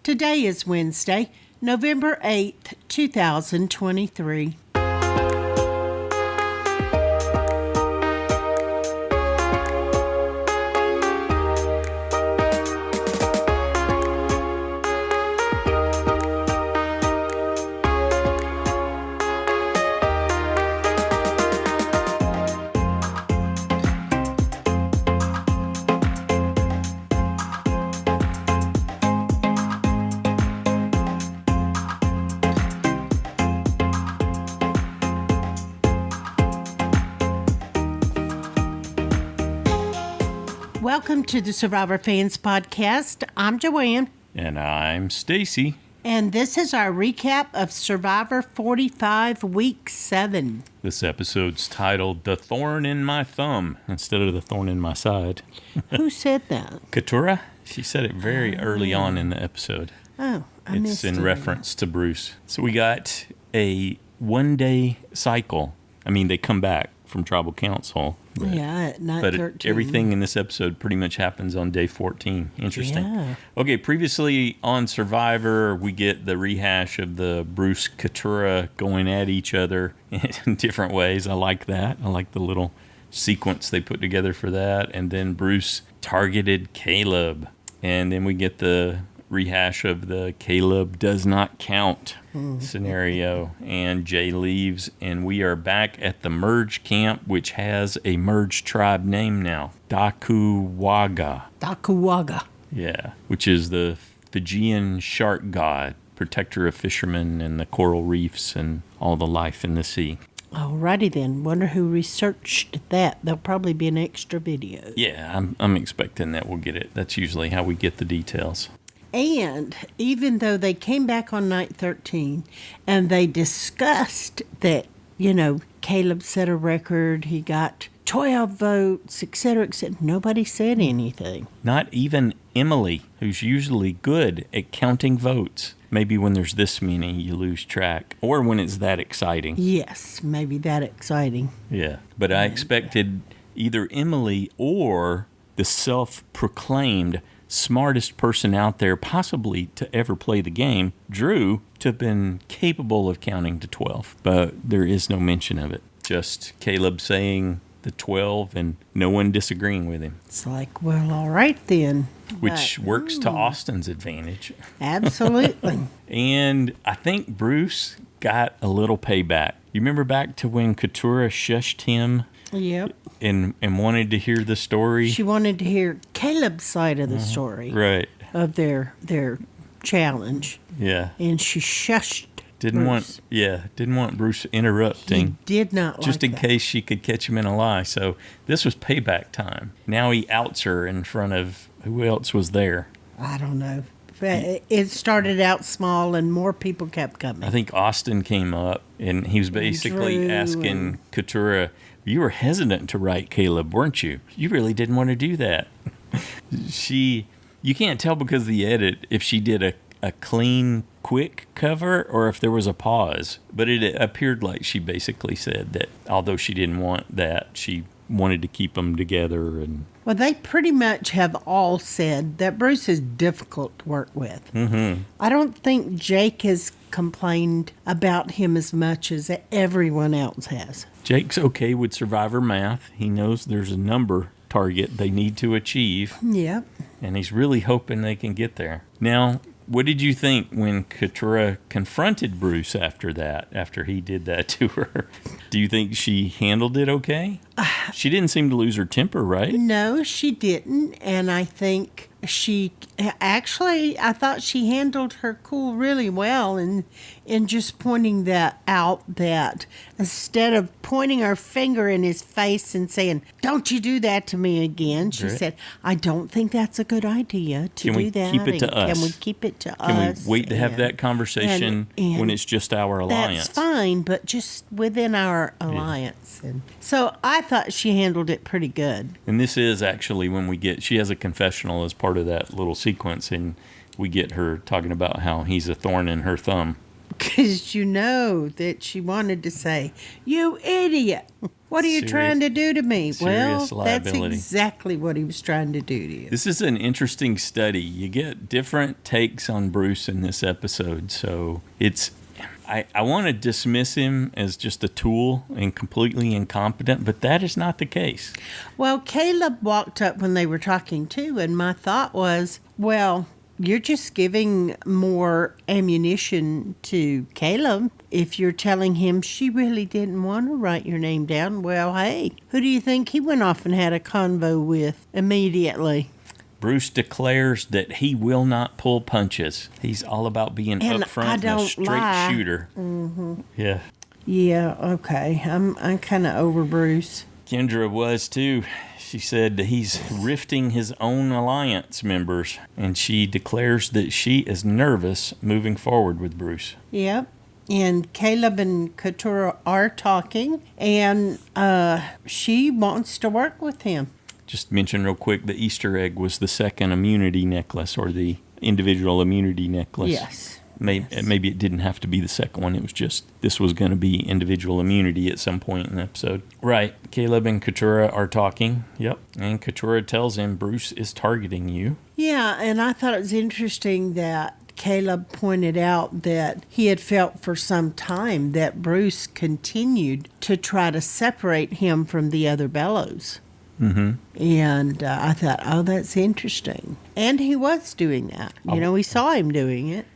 Today is Wednesday, November 8th, 2023. Welcome to the Survivor Fans Podcast. I'm Joanne. And I'm Stacy. And this is our recap of Survivor 45 Week 7. This episode's titled The Thorn in My Thumb instead of The Thorn in My Side. Who said that? Katurah. She said it very early on in the episode. Oh, I missed it. It's in reference to Bruce. So we got a one-day cycle. I mean, they come back from Tribal Council. At night but 13. Everything in this episode pretty much happens on day 14. Interesting. Yeah. Okay, previously on Survivor, we get the rehash of the Bruce Katurah going at each other in different ways. I like that. I like the little sequence they put together for that. And then Bruce targeted Caleb. And then we get the rehash of the Caleb does not count scenario, and Jay leaves, and we are back at the merge camp, which has a merge tribe name now, Dakuwaqa. Yeah, which is the Fijian shark god, protector of fishermen and the coral reefs and all the life in the sea. Alrighty then. Wonder who researched that. There'll probably be an extra video. Yeah, I'm expecting that we'll get it. That's usually how we get the details. And even though they came back on night 13 and they discussed that, Caleb set a record, he got 12 votes, etc., nobody said anything. Not even Emily, who's usually good at counting votes. Maybe when there's this many, you lose track. Or when it's that exciting. Yes, maybe that exciting. Yeah, but I expected either Emily or the self-proclaimed smartest person out there possibly to ever play the game, Drew, to have been capable of counting to 12. But there is no mention of it. Just Caleb saying the 12 and no one disagreeing with him. It's like, well, all right then. Which works to Austin's advantage. Absolutely. And I think Bruce got a little payback. You remember back to when Katurah shushed him? Yep. And wanted to hear the story? She wanted to hear Caleb's side of the story. Right. Of their challenge. Yeah. And she shushed Didn't Bruce. want Bruce interrupting. He did not just in case she could catch him in a lie. So this was payback time. Now he outs her in front of who else was there? I don't know. But it started out small and more people kept coming. I think Austin came up and he was basically asking Katurah, you were hesitant to write Caleb, weren't you? You really didn't want to do that. You can't tell because of the edit if she did a clean, quick cover or if there was a pause. But it appeared like she basically said that although she didn't want that, she wanted to keep them together. And well, they pretty much have all said that Bruce is difficult to work with. Mm-hmm. I don't think Jake has complained about him as much as everyone else has. Jake's okay with Survivor math. He knows there's a number target they need to achieve. Yep. And he's really hoping they can get there. Now, what did you think when Katurah confronted Bruce after he did that to her? Do you think she handled it okay? She didn't seem to lose her temper, right? No, she didn't. And I think I thought she handled her cool really well in just pointing that out, that instead of pointing her finger in his face and saying, don't you do that to me again, she said, I don't think that's a good idea to do that. Can we keep it to us? Can we keep it to us? Can we wait to have that conversation when it's just our alliance? That's fine, but just within our alliance. And so I thought she handled it pretty good. And this is actually when she has a confessional as part of that little sequence, and we get her talking about how he's a thorn in her thumb. Because you know that she wanted to say, "You idiot! What are you trying to do to me?" Well, that's liability. exactly what he was trying to do to you. This is an interesting study. You get different takes on Bruce in this episode. So I want to dismiss him as just a tool and completely incompetent, but that is not the case. Well, Caleb walked up when they were talking too, and my thought was, well, you're just giving more ammunition to Caleb. If you're telling him she really didn't want to write your name down, well, hey, who do you think he went off and had a convo with immediately? Bruce declares that he will not pull punches. He's all about being And upfront I and a don't straight lie. shooter. Mm-hmm. Yeah. Yeah, okay. I'm kind of over Bruce. Kendra was too. She said that he's rifting his own alliance members, and she declares that she is nervous moving forward with Bruce. Yep. And Caleb and Katurah are talking, and she wants to work with him. Just mention real quick, the Easter egg was the second immunity necklace, or the individual immunity necklace. Yes. Maybe it didn't have to be the second one. It was just, this was going to be individual immunity at some point in the episode. Right. Caleb and Katurah are talking. Yep. And Katurah tells him Bruce is targeting you. Yeah, and I thought it was interesting that Caleb pointed out that he had felt for some time that Bruce continued to try to separate him from the other Bellows. Mm-hmm. And I thought, oh, that's interesting. And he was doing that. You know, we saw him doing it.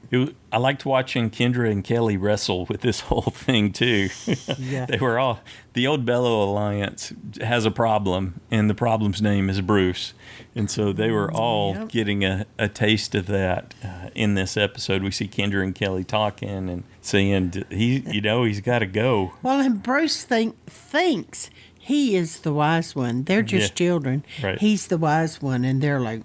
I liked watching Kendra and Kellie wrestle with this whole thing, too. Yeah. They were all, the old Bellow Alliance has a problem, and the problem's name is Bruce. And so they were all getting a taste of that in this episode. We see Kendra and Kellie talking and saying, he's got to go. Well, and Bruce thinks he is the wise one. They're just children. Right. He's the wise one, and they're like,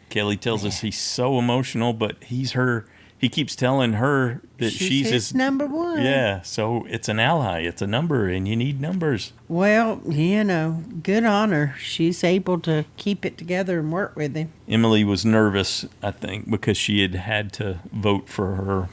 Kellie tells us he's so emotional, but he keeps telling her that she's his number one. Yeah, so it's an ally. It's a number, and you need numbers. Well, good on her. She's able to keep it together and work with him. Emily was nervous, I think, because she had to vote for her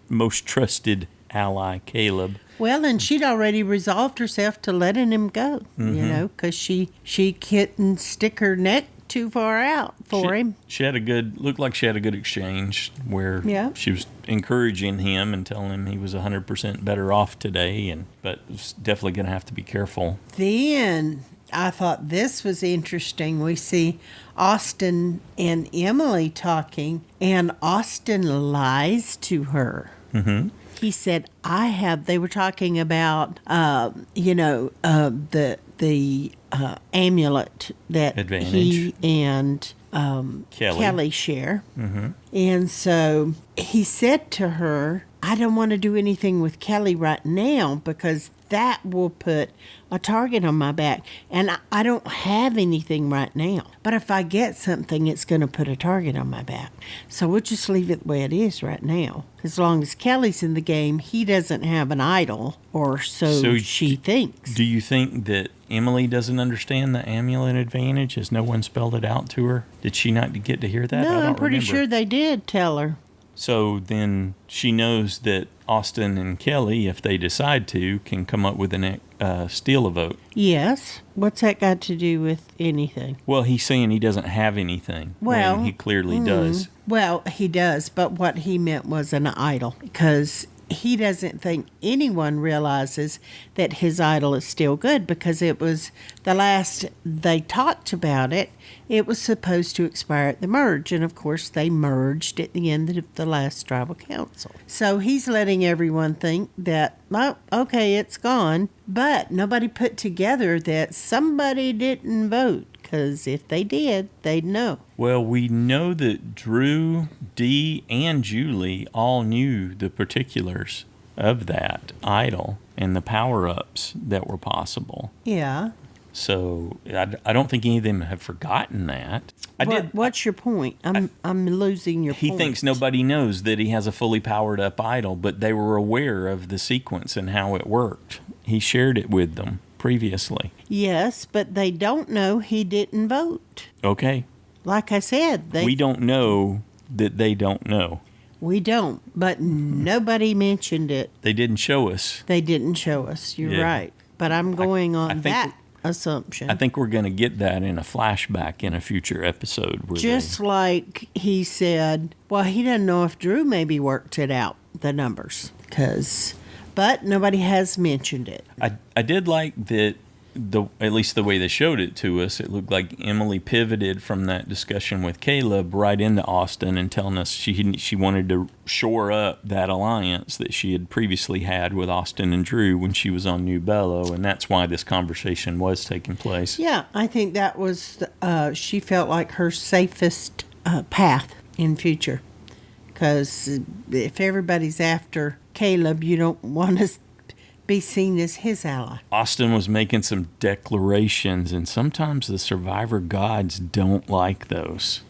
most trusted ally, Caleb. Well, and she'd already resolved herself to letting him go, because she couldn't stick her neck too far out for him. Looked like she had a good exchange where she was encouraging him and telling him he was 100% better off today, but was definitely going to have to be careful. Then I thought this was interesting. We see Austin and Emily talking, and Austin lies to her. Mm-hmm. He said, they were talking about, the amulet that Advantage. he and Kellie share. Mm-hmm. And so he said to her, I don't want to do anything with Kellie right now because that will put a target on my back. And I don't have anything right now. But if I get something, it's going to put a target on my back. So we'll just leave it the way it is right now. As long as Kellie's in the game, he doesn't have an idol, or so she thinks. Do you think that Emily doesn't understand the amulet advantage? Has no one spelled it out to her? Did she not get to hear that? No, I'm pretty remember. sure they did tell her. So then she knows that Austin and Kellie, if they decide to, can come up with steal a vote. Yes. What's that got to do with anything? Well, he's saying he doesn't have anything. Well, when he clearly does. Well, he does, but what he meant was an idol, because he doesn't think anyone realizes that his idol is still good, because it was the last they talked about it. It was supposed to expire at the merge, and of course they merged at the end of the last tribal council. So he's letting everyone think that, well, okay, it's gone, but nobody put together that somebody didn't vote, because if they did, they'd know. Well, we know that Drew, Dee, and Julie all knew the particulars of that idol and the power-ups that were possible. Yeah. So I don't think any of them have forgotten that. What's your point? I'm losing your point. He thinks nobody knows that he has a fully powered up idol, but they were aware of the sequence and how it worked. He shared it with them previously. Yes, but they don't know he didn't vote. Okay. Like I said, we don't know that they don't know. We don't, but nobody mentioned it. They didn't show us. They didn't show us. You're Yeah. right. But I'm going on think that assumption. I think we're going to get that in a flashback in a future episode. Just like he said, well, he doesn't know if Drew maybe worked it out, the numbers. But nobody has mentioned it. I did like that, at least the way they showed it to us, it looked like Emily pivoted from that discussion with Caleb right into Austin and telling us she wanted to shore up that alliance that she had previously had with Austin and Drew when she was on New Bello, and that's why this conversation was taking place. Yeah, I think that was, she felt like her safest path in future. Because if everybody's after Caleb, you don't want to be seen as his ally. Austin was making some declarations, and sometimes the survivor gods don't like those.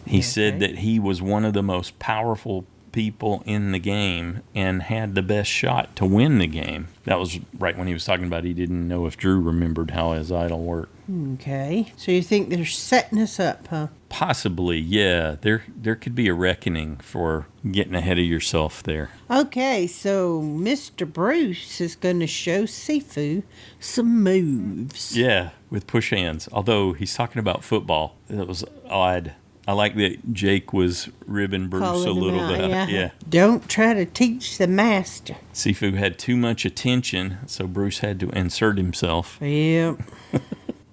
He said that he was one of the most powerful people in the game and had the best shot to win the game. That was right when he was talking about he didn't know if Drew remembered how his idol worked. Okay. So you think they're setting us up, huh? Possibly, yeah. There could be a reckoning for getting ahead of yourself there. Okay, so Mr. Bruce is going to show Sifu some moves. Yeah, with push hands. Although he's talking about football. That was odd. I like that Jake was ribbing Bruce Calling a little him out, bit. Yeah. Don't try to teach the master. Sifu had too much attention, so Bruce had to insert himself. Yep.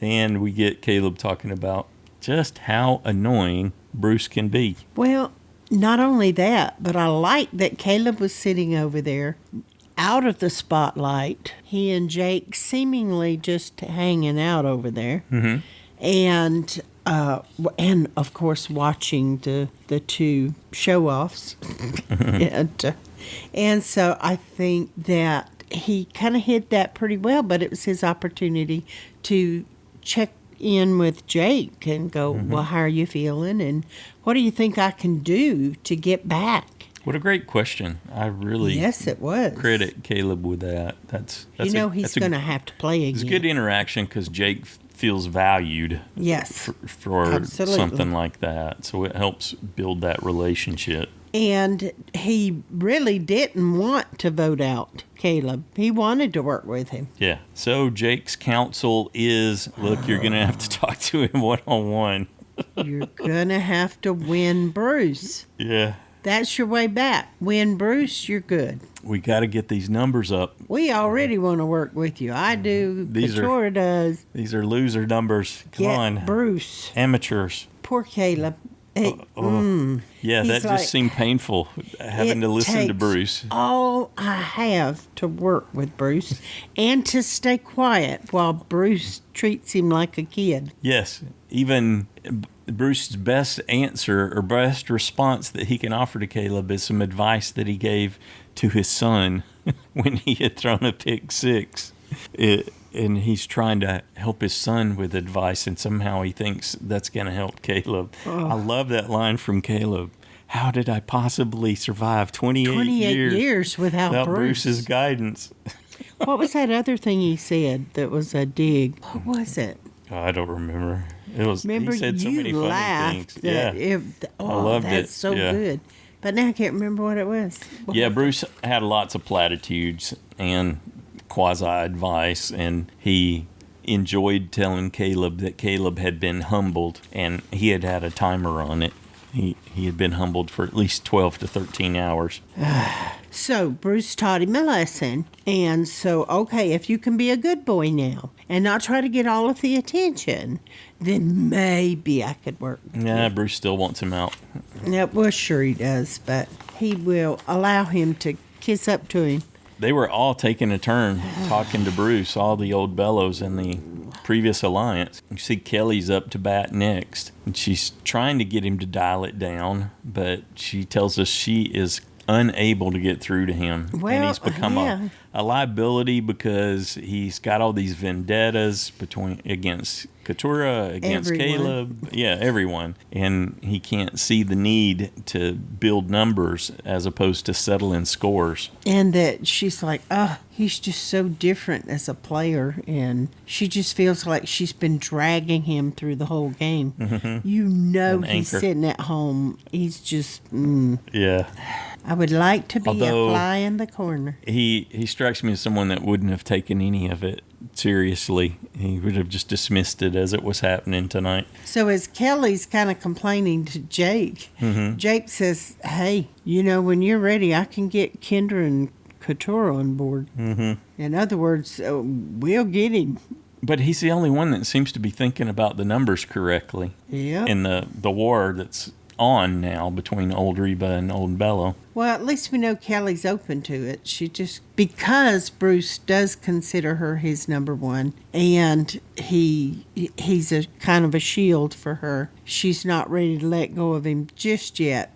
And we get Caleb talking about just how annoying Bruce can be. Well, not only that, but I like that Caleb was sitting over there out of the spotlight. He and Jake seemingly just hanging out over there. Mm-hmm. And of course watching the two show-offs. and so I think that he kind of hid that pretty well, but it was his opportunity to check in with Jake and go, well, how are you feeling? And what do you think I can do to get back? What a great question. I really Yes, it was. credit Caleb with that. That's he's going to have to play again. It's a good interaction because Jake feels valued. Yes. For Absolutely. something like that. So it helps build that relationship. And he really didn't want to vote out Caleb. He wanted to work with him. Yeah. So Jake's counsel is, look, you're going to have to talk to him one-on-one. You're going to have to win Bruce. Yeah. That's your way back. Win Bruce, you're good. We got to get these numbers up. We already want to work with you. I do. Katurah does. These are loser numbers. Come on. Bruce. Amateurs. Poor Caleb. Yeah, He's that just seemed painful, having to listen to Bruce. All I have to work with Bruce and to stay quiet while Bruce treats him like a kid. Yes, even Bruce's best answer or best response that he can offer to Caleb is some advice that he gave to his son when he had thrown a pick six. And he's trying to help his son with advice, and somehow he thinks that's going to help Caleb. Oh. I love that line from Caleb. How did I possibly survive 28 years without Bruce's guidance? What was that other thing he said that was a dig? What was it? Oh, I don't remember. It was. Remember, he said so many funny things. Yeah. I loved that's it. so good. But now I can't remember what it was. Yeah, Bruce had lots of platitudes and quasi-advice, and he enjoyed telling Caleb that Caleb had been humbled, and he had a timer on it. He had been humbled for at least 12 to 13 hours. So Bruce taught him a lesson, and so, okay, if you can be a good boy now and not try to get all of the attention, then maybe I could work with Yeah, you. Bruce still wants him out. Yeah, well, sure he does, but he will allow him to kiss up to him. They were all taking a turn talking to Bruce, all the old bellows in the previous alliance. You see Kellie's up to bat next, and she's trying to get him to dial it down, but she tells us she is unable to get through to him. Well, and he's become a liability because he's got all these vendettas against Katurah, against Caleb. Yeah, everyone. And he can't see the need to build numbers as opposed to settling scores. And that she's like, he's just so different as a player. And she just feels like she's been dragging him through the whole game. Mm-hmm. You know, he's sitting at home. He's just, Yeah. I would like to be Although, a fly in the corner. He strikes me as someone that wouldn't have taken any of it seriously. He would have just dismissed it as it was happening tonight. So as Kellie's kind of complaining to Jake, Jake says, hey, when you're ready, I can get Kendra and Katurah on board. In other words, we'll get him. But he's the only one that seems to be thinking about the numbers correctly. Yeah. In the war that's on now between Old Reba and Old Bello. Well, at least we know Kellie's open to it. She just, because Bruce does consider her his number one, and he's a kind of a shield for her, she's not ready to let go of him just yet.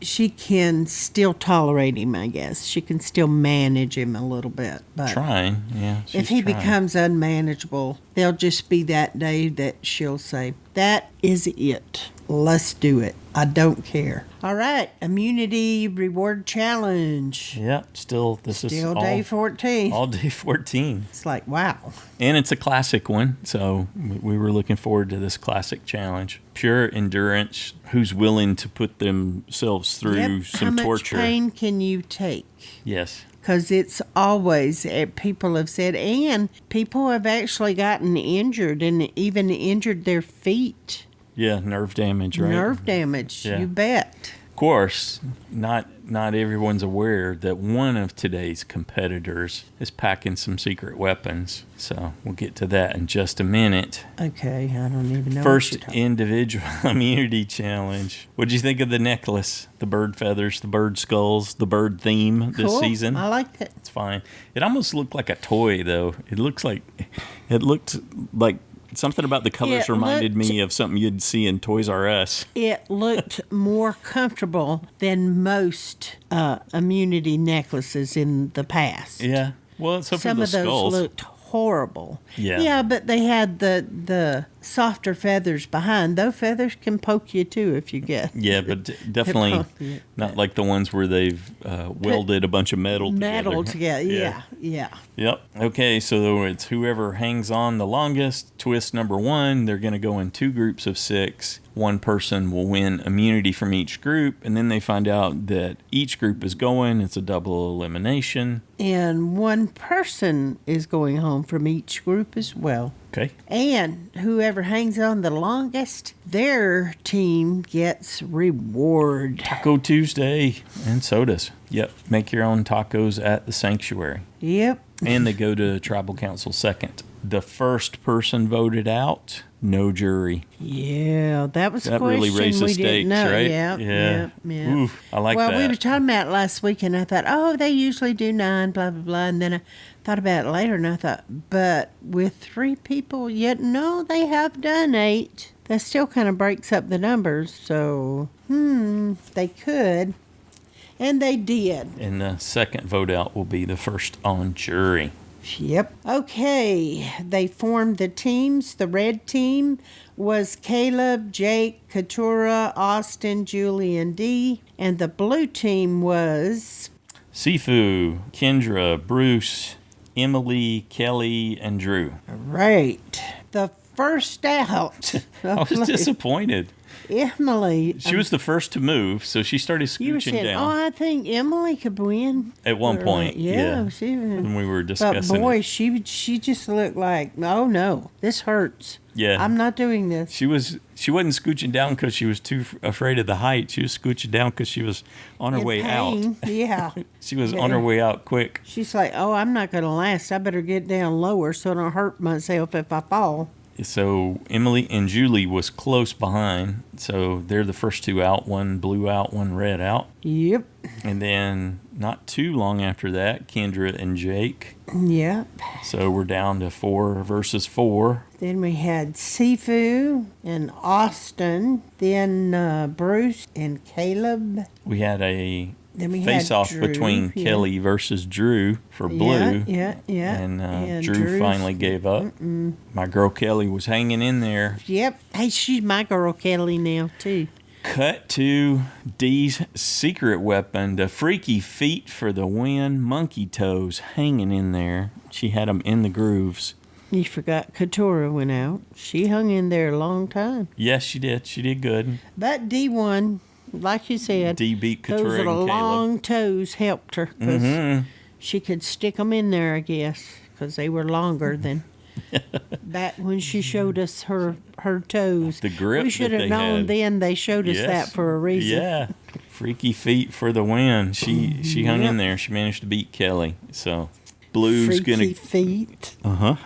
She can still tolerate him, I guess. She can still manage him a little bit. But trying, yeah. If he becomes unmanageable, there'll just be that day that she'll say, that is it. Let's do it. I don't care. All right. Immunity reward challenge. Yep. Still day 14. All day 14. It's like, wow. And it's a classic one. So we were looking forward to this classic challenge. Pure endurance. Who's willing to put themselves through some torture? How much pain can you take? Yes. Because it's always, people have said, and people have actually gotten injured and even injured their feet. Yeah, nerve damage, right? Nerve damage, you bet. Of course, not everyone's aware that one of today's competitors is packing some secret weapons. So we'll get to that in just a minute. Okay, I don't even know. First individual immunity challenge. What'd you think of the necklace? The bird feathers, the bird skulls, the bird theme this season? I like it. It's fine. It almost looked like a toy, though. It looked like something about the colors reminded me of something you'd see in Toys R Us. It looked more comfortable than most immunity necklaces in the past. Yeah. Well, so some for the of those skulls looked horrible. Yeah. Yeah, but they had the softer feathers behind. Those feathers can poke you too if you get. Yeah, but definitely not like the ones where they've welded a bunch of metal together. Yeah. Yep. Okay, so it's whoever hangs on the longest. Twist number one, they're going to go in 2 groups of 6. One person will win immunity from each group, and then they find out that each group is going. It's a double elimination. And one person is going home from each group as well. Okay. And whoever hangs on the longest, their team gets reward. Taco Tuesday and sodas. Yep. Make your own tacos at the sanctuary. Yep. And they go to tribal council second. The first person voted out, no jury. Yeah, that was a that question really raised the stakes, right? Yeah. Oof, I like that. Well, we were talking about it last week, and I thought, they usually do 9, blah, blah, blah. And then I thought about it later, and I thought, but with 3 people, yet no, they have done 8. That still kind of breaks up the numbers, so, they could. And they did. And the second vote out will be the first on jury. Yep. Okay. They formed the teams. The red team was Caleb, Jake, Katurah, Austin, Julie, and Dee. And the blue team was Sifu, Kendra, Bruce, Emily, Kellie, and Drew. Right. The first out. I was disappointed. Emily. She was the first to move, so she started scooching you were saying, down. I think Emily could win. At one point, yeah. When we were discussing But boy, it. she just looked like, oh no, this hurts. Yeah. I'm not doing this. She wasn't scooching down because she was too afraid of the height. She was scooching down because she was on her way out. Yeah. She was on her way out quick. She's like, oh, I'm not going to last. I better get down lower so I don't hurt myself if I fall. So Emily and Julie was close behind. So they're the first 2 out. One blue out, one red out. Yep. And then not too long after that, Kendra and Jake. Yep. So we're down to 4 versus 4. Then we had Sifu and Austin. Then Bruce and Caleb. We had a Then we face-off had Drew, between Kellie versus Drew for blue. Yeah. And Drew finally gave up. My girl Kellie was hanging in there. Yep. Hey, she's my girl Kellie now, too. Cut to Dee's secret weapon, the freaky feet for the win, monkey toes hanging in there. She had them in the grooves. You forgot Katurah went out. She hung in there a long time. Yes, she did. She did good. But Dee won. like you said, D beat those Katurah little and Caleb. long toes helped her because she could stick them in there, I guess, because they were longer than back when she showed us her toes. The grip we should that have they known had. then they showed us Yes. that for a reason. Yeah. Freaky feet for the win. She hung in there. She managed to beat Kellie. So Blue's Freaky gonna. feet. Uh-huh.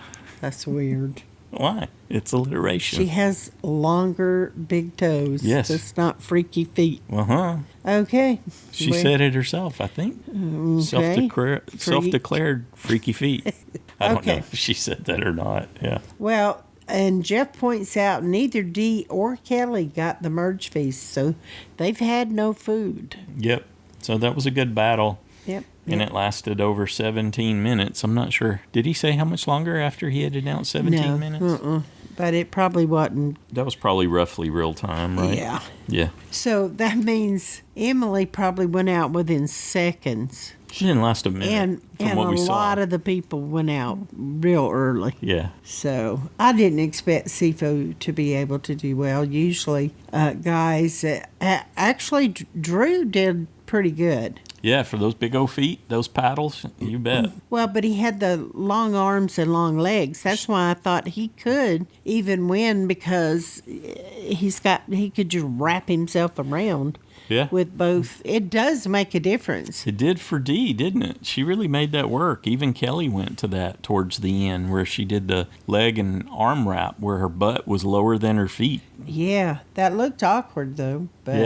That's weird. Why? It's alliteration. She has longer, big toes. Yes. It's not freaky feet. Uh-huh. Okay. She Well, said it herself, I think. okay. Self-declared freaky feet. I don't know Okay. if she said that or not. Yeah. Well, and Jeff points out neither Dee or Kellie got the merge feast, so they've had no food. Yep. So that was a good battle. Yep. And it lasted over 17 minutes. I'm not sure. Did he say how much longer after he had announced 17 minutes? But it probably wasn't. That was probably roughly real time, right? Yeah. Yeah. So that means Emily probably went out within seconds. She didn't last a minute And from what we saw. a lot of the people went out real early. Yeah. So I didn't expect Sifu to be able to do well. Usually, guys, actually, Drew did pretty good. Yeah, for those big old feet, those paddles, you bet. Well, but he had the long arms and long legs. That's why I thought he could even win because he could just wrap himself around. Yeah. With both. It does make a difference. It did for Dee, didn't it? She really made that work. Even Kellie went to that towards the end where she did the leg and arm wrap where her butt was lower than her feet. Yeah, that looked awkward though. But,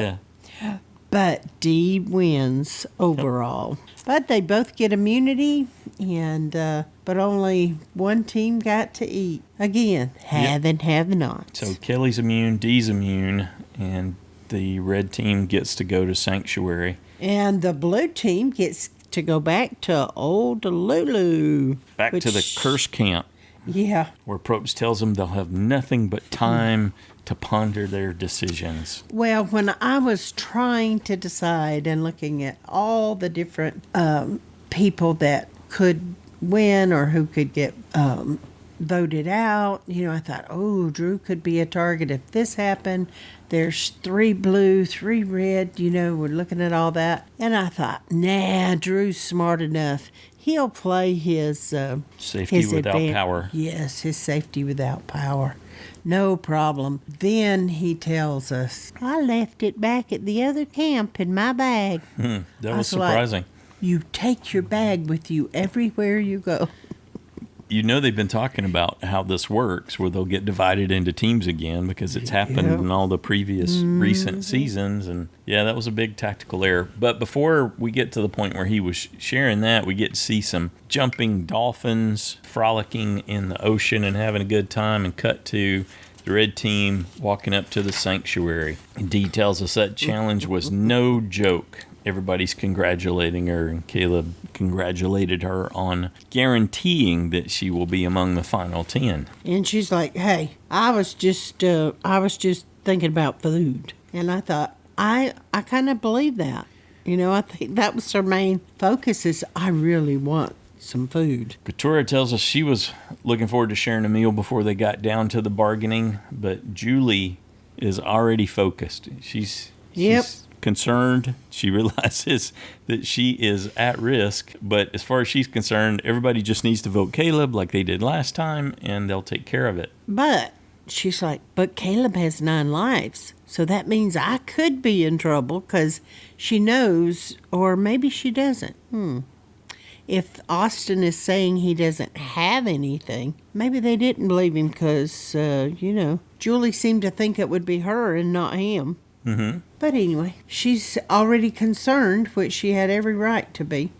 Yeah. But Dee wins overall. But they both get immunity, and but only one team got to eat. Again, have and have not. So Kellie's immune, Dee's immune, and the red team gets to go to Sanctuary. And the blue team gets to go back to old Lulu. Back to the curse camp. Yeah. Where Probst tells them they'll have nothing but time to ponder their decisions. Well, when I was trying to decide and looking at all the different people that could win or who could get voted out, I thought, oh, Drew could be a target if this happened. There's 3 blue, 3 red, we're looking at all that. And I thought, nah, Drew's smart enough. He'll play his safety his without power. Yes, his safety without power. No problem. Then he tells us, I left it back at the other camp in my bag. That was surprising. You take your bag with you everywhere you go. They've been talking about how this works, where they'll get divided into teams again because it's happened in all the previous recent seasons. And yeah, that was a big tactical error. But before we get to the point where he was sharing that, we get to see some jumping dolphins frolicking in the ocean and having a good time, and cut to the red team walking up to the sanctuary. And Dee tells us that challenge was no joke. Everybody's congratulating her, and Caleb congratulated her on guaranteeing that she will be among the final 10. And she's like, hey, I was just thinking about food. And I thought, I kind of believe that. I think that was her main focus is I really want some food. Katurah tells us she was looking forward to sharing a meal before they got down to the bargaining, but Julie is already focused. She's concerned. She realizes that she is at risk, but as far as she's concerned, everybody just needs to vote Caleb like they did last time, and they'll take care of it. But she's like, but Caleb has 9 lives, so that means I could be in trouble because she knows, or maybe she doesn't. If Austin is saying he doesn't have anything, maybe they didn't believe him because, Julie seemed to think it would be her and not him. Mm-hmm. But anyway, she's already concerned, which she had every right to be.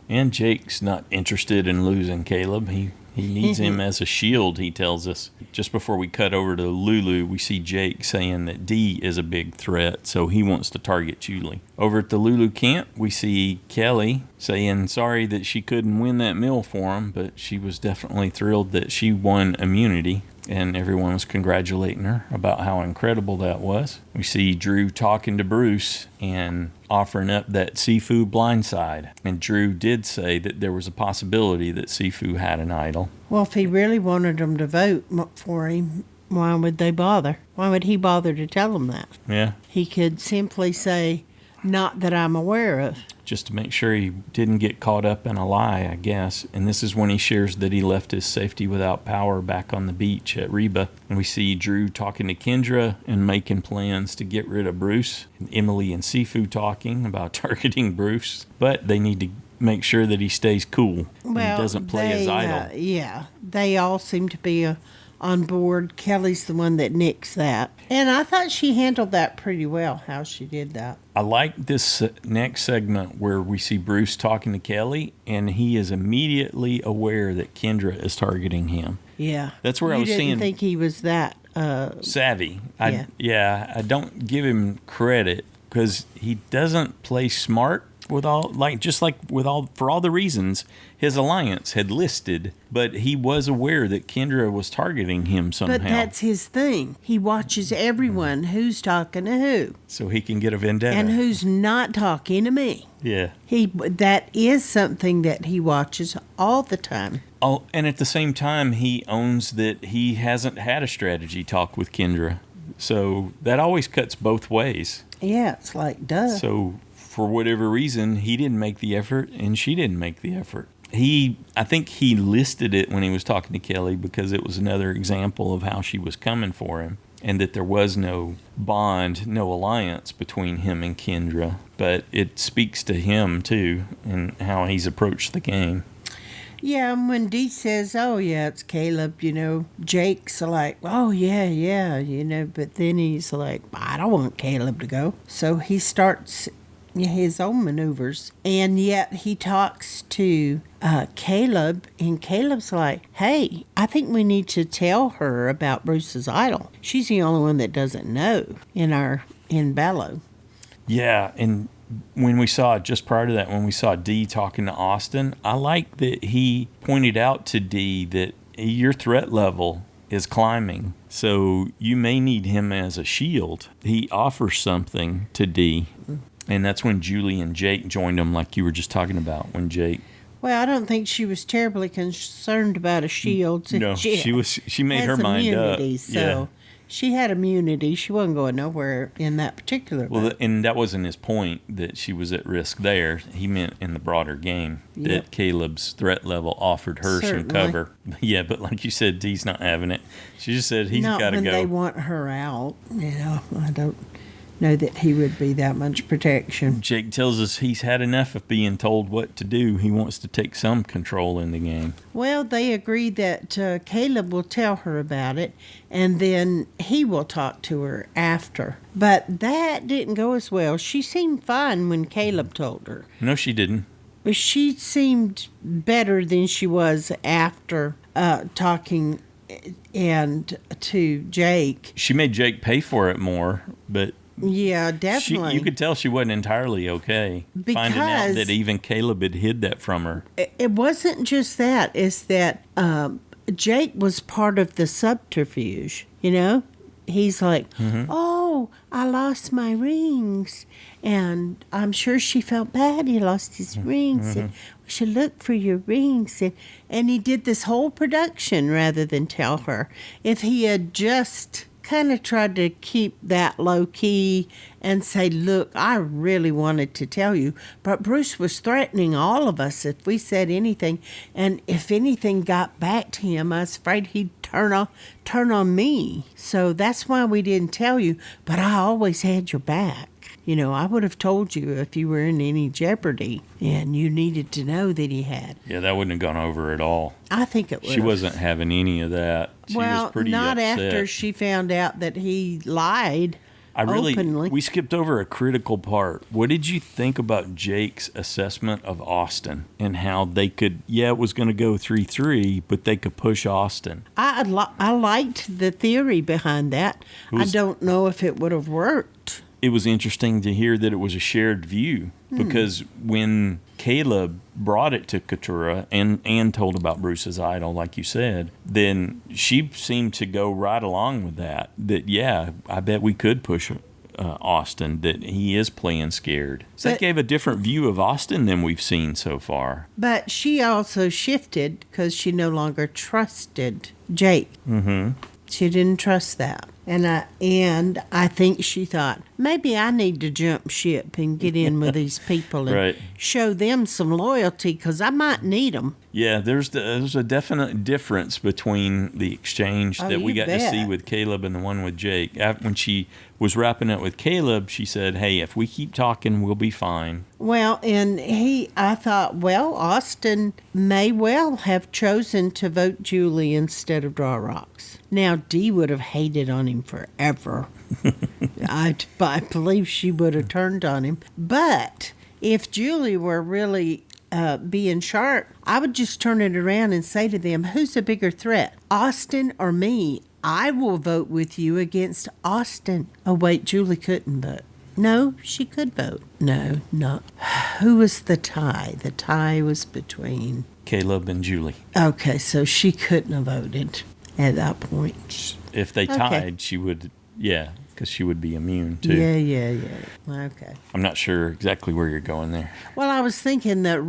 And Jake's not interested in losing Caleb. He needs him as a shield, he tells us. Just before we cut over to Lulu, we see Jake saying that Dee is a big threat, so he wants to target Julie. Over at the Lulu camp, we see Kellie saying sorry that she couldn't win that meal for him, but she was definitely thrilled that she won immunity. And everyone was congratulating her about how incredible that was. We see Drew talking to Bruce and offering up that Sifu blindside. And Drew did say that there was a possibility that Sifu had an idol. Well, if he really wanted them to vote for him, Why would they bother? Why would he bother to tell them that? Yeah. He could simply say, not that I'm aware of. Just to make sure he didn't get caught up in a lie, I guess. And this is when he shares that he left his safety without power back on the beach at Reba. And we see Drew talking to Kendra and making plans to get rid of Bruce. And Emily and Sifu talking about targeting Bruce. But they need to make sure that he stays cool and doesn't play his idol. Yeah, they all seem to be on board. Kellie's the one that nicks that. And I thought she handled that pretty well, how she did that. I like this next segment where we see Bruce talking to Kellie, and he is immediately aware that Kendra is targeting him. Yeah. That's where I was seeing... You didn't think he was that... savvy. Yeah. I don't give him credit because he doesn't play smart with all, for all the reasons his alliance had listed, but he was aware that Kendra was targeting him somehow. But that's his thing. He watches everyone who's talking to who. So he can get a vendetta. And who's not talking to me. Yeah. That is something that he watches all the time. Oh, and at the same time, he owns that he hasn't had a strategy talk with Kendra. So that always cuts both ways. Yeah, it's like, duh. So for whatever reason, he didn't make the effort and she didn't make the effort. I think he listed it when he was talking to Kellie because it was another example of how she was coming for him and that there was no bond, no alliance between him and Kendra. But it speaks to him, too, and how he's approached the game. Yeah, and when Dee says, oh, yeah, it's Caleb, Jake's like, oh, yeah, but then he's like, I don't want Caleb to go. So he starts his own maneuvers, and yet he talks to Caleb, and Caleb's like, hey, I think we need to tell her about Bruce's idol. She's the only one that doesn't know in Bellow. Yeah, and when we saw, just prior to that, when we saw Dee talking to Austin, I like that he pointed out to Dee that your threat level is climbing, so you may need him as a shield. He offers something to Dee, and that's when Julie and Jake joined him, like you were just talking about, when Jake... Well, I don't think she was terribly concerned about a shield. No, she made her mind up. So yeah. She had immunity. She wasn't going nowhere in that particular boat. Well, and that wasn't his point, that she was at risk there. He meant in the broader game that Caleb's threat level offered her some cover. Yeah, but like you said, Dee's not having it. She just said he's got to go. Not when they want her out. I don't know that he would be that much protection. Jake tells us he's had enough of being told what to do. He wants to take some control in the game. Well, they agree that Caleb will tell her about it, and then he will talk to her after. But that didn't go as well. She seemed fine when Caleb told her. No, she didn't. But she seemed better than she was after talking and to Jake. She made Jake pay for it more, but... Yeah, definitely. You could tell she wasn't entirely okay finding out that even Caleb had hid that from her. It wasn't just that. It's that Jake was part of the subterfuge, He's like, oh, I lost my rings. And I'm sure she felt bad he lost his rings. And we should look for your rings. And he did this whole production rather than tell her. If he had just... kind of tried to keep that low key and say, look, I really wanted to tell you, but Bruce was threatening all of us if we said anything, and if anything got back to him, I was afraid he'd turn on me. So that's why we didn't tell you, but I always had your back. I would have told you if you were in any jeopardy and you needed to know that he had. Yeah, that wouldn't have gone over at all. I think it would. She wasn't having any of that. She was pretty not upset. After she found out that he lied openly. We skipped over a critical part. What did you think about Jake's assessment of Austin and how they could, it was going to go 3-3, but they could push Austin? I liked the theory behind that. I don't know if it would have worked. It was interesting to hear that it was a shared view because when Caleb brought it to Katurah and told about Bruce's idol, like you said, then she seemed to go right along with that. That, I bet we could push Austin, that he is playing scared. So that gave a different view of Austin than we've seen so far. But she also shifted because she no longer trusted Jake. Mm-hmm. She didn't trust that. And I think she thought, maybe I need to jump ship and get in with these people and Right. show them some loyalty because I might need them. Yeah, there's a definite difference between the exchange Oh, that we you got to see bet. with Caleb and the one with Jake. When she was wrapping up with Caleb, she said, "Hey, if we keep talking, we'll be fine." Well, and I thought, well, Austin may well have chosen to vote Julie instead of Draw Rocks. Now, Dee would have hated on him forever. I believe she would have turned on him. But if Julie were really being sharp, I would just turn it around and say to them, who's a bigger threat, Austin or me? I will vote with you against Austin. Oh, wait, Julie couldn't vote. No, she could vote. No, not. Who was the tie? The tie was between... Caleb and Julie. Okay, so she couldn't have voted at that point. If they Okay. tied, she would, because she would be immune too. Yeah. Okay. I'm not sure exactly where you're going there. Well, I was thinking that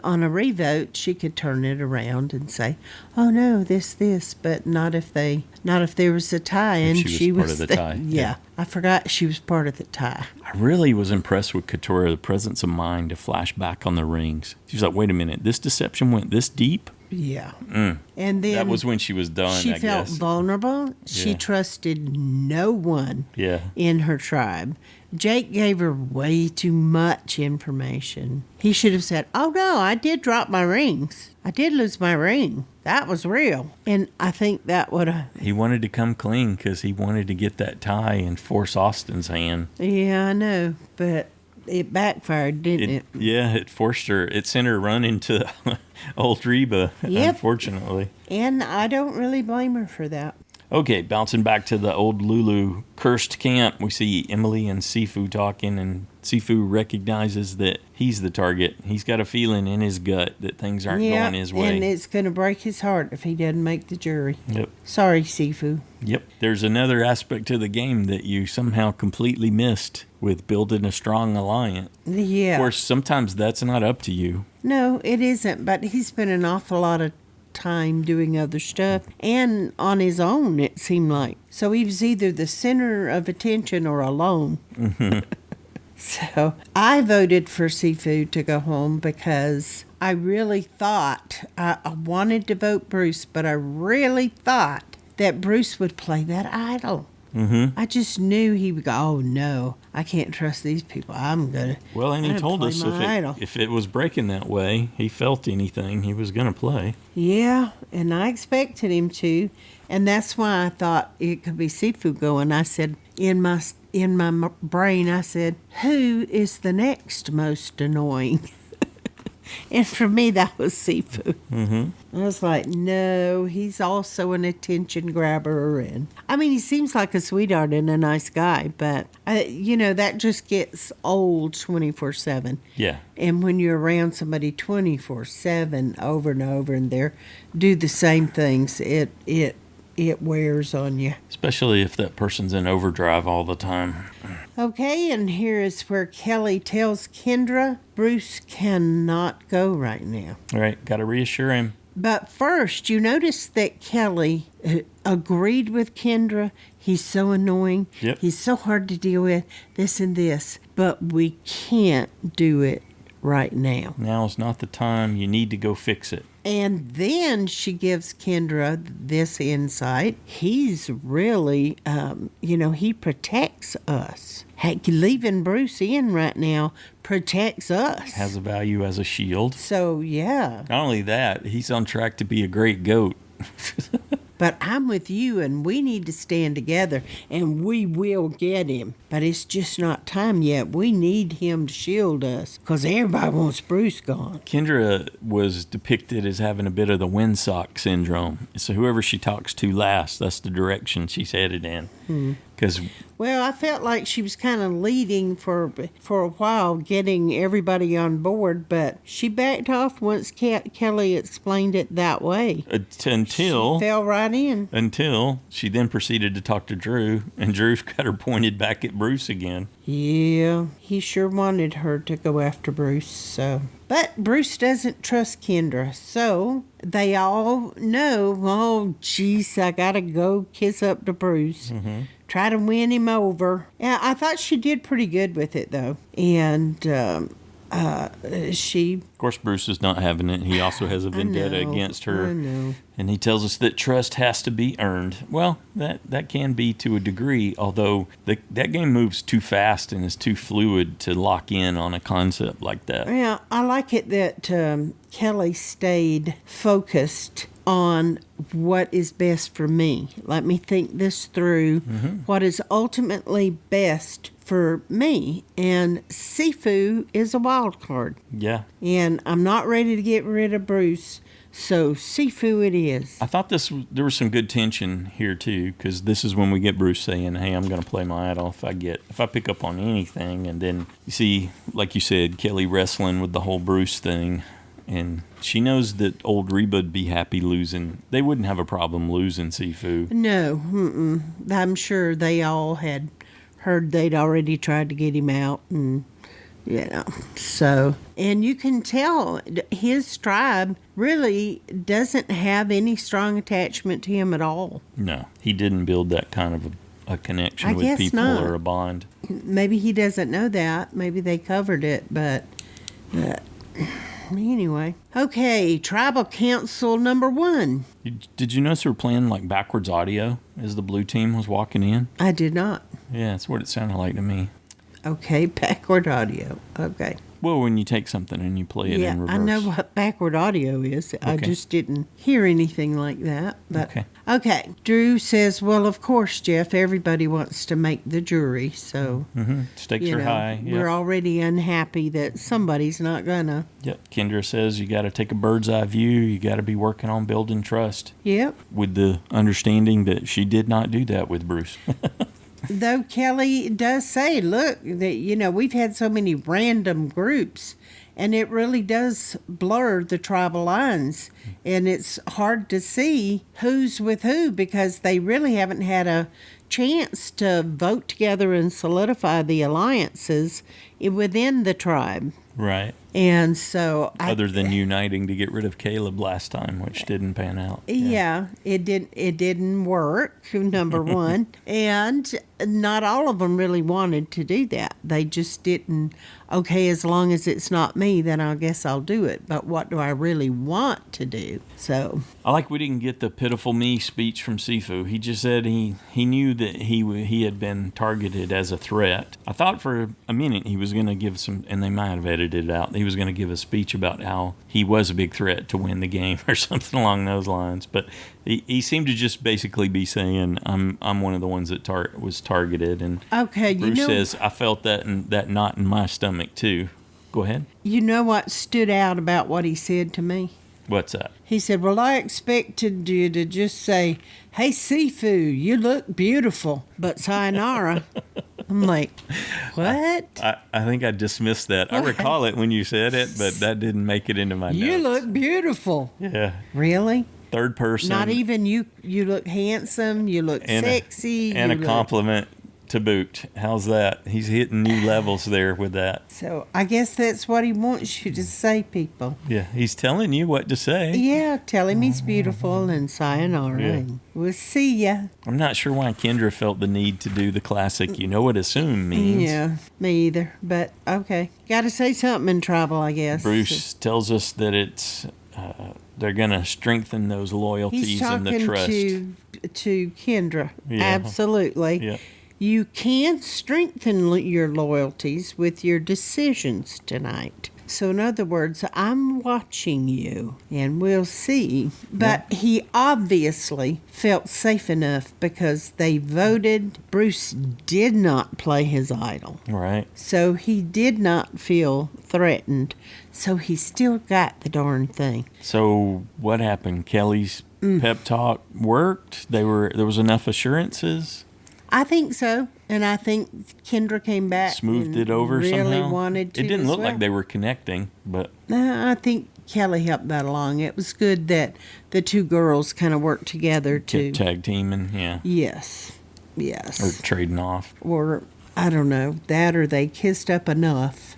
on a revote, she could turn it around and say, "Oh no, this," but not if there was a tie and she was part of the tie. Yeah, I forgot she was part of the tie. I really was impressed with Katurah, the presence of mind to flash back on the rings. She was like, "Wait a minute, this deception went this deep." Yeah. And then That was when she was done. she I felt guess. vulnerable. She Yeah. trusted no one Yeah. in her tribe. Jake gave her way too much information. He should have said, "Oh no, I did drop my rings. I did lose my ring. That was real." And I think that would have... He wanted to come clean because he wanted to get that tie and force Austin's hand. Yeah, I know, but it backfired, didn't it? Yeah, it forced her. It sent her running to old Reba, Yep. unfortunately. And I don't really blame her for that. Okay, bouncing back to the old Lulu cursed camp, we see Emily and Sifu talking, and Sifu recognizes that he's the target. He's got a feeling in his gut that things aren't going his way. And it's going to break his heart if he doesn't make the jury. Yep. Sorry, Sifu. Yep. There's another aspect to the game that you somehow completely missed with building a strong alliance. Yeah. Of course, sometimes that's not up to you. No, it isn't, but he spent an awful lot of time doing other stuff and on his own, it seemed like. So he was either the center of attention or alone. So I voted for Seafood to go home because I really thought, I wanted to vote Bruce, but I really thought that Bruce would play that idol. Mm-hmm. I just knew he would go, oh no, I can't trust these people. I'm going to. Well, and he told us if it was breaking that way, he felt anything, he was going to play. Yeah, and I expected him to, and that's why I thought it could be Seafood going. I said in my brain, I said, who is the next most annoying? And for me, that was Seafood. Mm-hmm. I was like, no, he's also an attention grabber. And I mean, he seems like a sweetheart and a nice guy, but, that just gets old 24/7. Yeah. And when you're around somebody 24/7 over and over and they do the same things, it wears on you. Especially if that person's in overdrive all the time. Okay, and here is where Kellie tells Kendra Bruce cannot go right now. All right, got to reassure him. But first, you notice that Kellie agreed with Kendra. He's so annoying. Yep. He's so hard to deal with, this and this. But we can't do it right now. Now's not the time. You need to go fix it. And then she gives Kendra this insight. He's really, he protects us. Heck, leaving Bruce in right now protects us. Has a value as a shield. So, yeah. Not only that, he's on track to be a great goat. But I'm with you, and we need to stand together, and we will get him. But it's just not time yet. We need him to shield us, because everybody wants Bruce gone. Kendra was depicted as having a bit of the windsock syndrome. So whoever she talks to last, that's the direction she's headed in. Because Well, I felt like she was kind of leading for a while, getting everybody on board, but she backed off once Kellie explained it that way. until She fell right in. she then proceeded to talk to Drew, and Drew got her pointed back at Bruce. Bruce again. Yeah, he sure wanted her to go after Bruce, so. But Bruce doesn't trust Kendra, so they all know, oh, geez, I gotta go kiss up to Bruce. Try to win him over. Yeah, I thought she did pretty good with it, though. And she... Of course, Bruce is not having it. He also has a vendetta against her. I know. And he tells us that trust has to be earned. Well, that can be to a degree, although that game moves too fast and is too fluid to lock in on a concept like that. Yeah, I like it that Kellie stayed focused on what is best for me. Let me think this through. What is ultimately best for me. And Sifu is a wild card. Yeah. And I'm not ready to get rid of Bruce. So Sifu it is. I thought there was some good tension here too, because this is when we get Bruce saying, "Hey, I'm going to play my idol if I pick up on anything." And then you see, like you said, Kellie wrestling with the whole Bruce thing, and she knows that old Reba'd be happy losing. They wouldn't have a problem losing Sifu. No, I'm sure they all had heard they'd already tried to get him out, and so, and you can tell his tribe really doesn't have any strong attachment to him at all. No, he didn't build that kind of a connection with people or a bond. Maybe he doesn't know that. Maybe they covered it, but anyway. Okay, Tribal Council number 1. Did you notice they were playing like backwards audio as the blue team was walking in? I did not. Yeah, that's what it sounded like to me. Okay, backward audio. Okay. Well, when you take something and you play it in reverse. I know what backward audio is. Okay. I just didn't hear anything like that. But okay. Drew says, well, of course, Jeff, everybody wants to make the jury. So, stakes are high. Yep. We're already unhappy that somebody's not going to. Yep. Kendra says you got to take a bird's eye view. You got to be working on building trust. Yep. With the understanding that she did not do that with Bruce. Though Kellie does say, look, that we've had so many random groups, and it really does blur the tribal lines, and it's hard to see who's with who because they really haven't had a chance to vote together and solidify the alliances within the tribe. Right. And so other than uniting to get rid of Caleb last time, which didn't pan out. Yeah, it didn't work, number one. And not all of them really wanted to do that. They just didn't, okay, as long as it's not me, then I guess I'll do it. But what do I really want to do? So I like we didn't get the pitiful me speech from Sifu. He just said he knew that he had been targeted as a threat. I thought for a minute he was going to give some, and they might have edited it out, he was going to give a speech about how he was a big threat to win the game or something along those lines. But he seemed to just basically be saying, I'm one of the ones that was targeted. And okay, Bruce says, I felt that knot in my stomach too. Go ahead. You know what stood out about what he said to me? What's that? He said, well, I expected you to just say, hey, Sifu, you look beautiful, but sayonara. I'm like, what? I think I dismissed that. What? I recall it when you said it, but that didn't make it into my notes. You look beautiful. Yeah. Really? Third person. Not even you. You look handsome. You look sexy. And a compliment to boot. How's that? He's hitting new levels there with that. So I guess that's what he wants you to say, people. Yeah, he's telling you what to say. Yeah, tell him he's beautiful and sayonara. Yeah. And we'll see ya. I'm not sure why Kendra felt the need to do the classic, you know what assume means. Yeah, me either. But okay. Got to say something in tribal, I guess. Bruce tells us that it's... they're going to strengthen those loyalties and the trust. He's talking to Kendra. Yeah. Absolutely. Yeah. You can strengthen your loyalties with your decisions tonight. So in other words, I'm watching you and we'll see. But he obviously felt safe enough because they voted. Bruce did not play his idol. Right. So he did not feel threatened. So he still got the darn thing. So what happened? Kellie's pep talk worked? There was enough assurances? I think so, and I think Kendra came back, smoothed it over really somehow. Wanted to. It didn't look like they were connecting, but I think Kellie helped that along. It was good that the two girls kind of worked together to tag teaming. Yeah. Yes. Or trading off. Or I don't know, that or they kissed up enough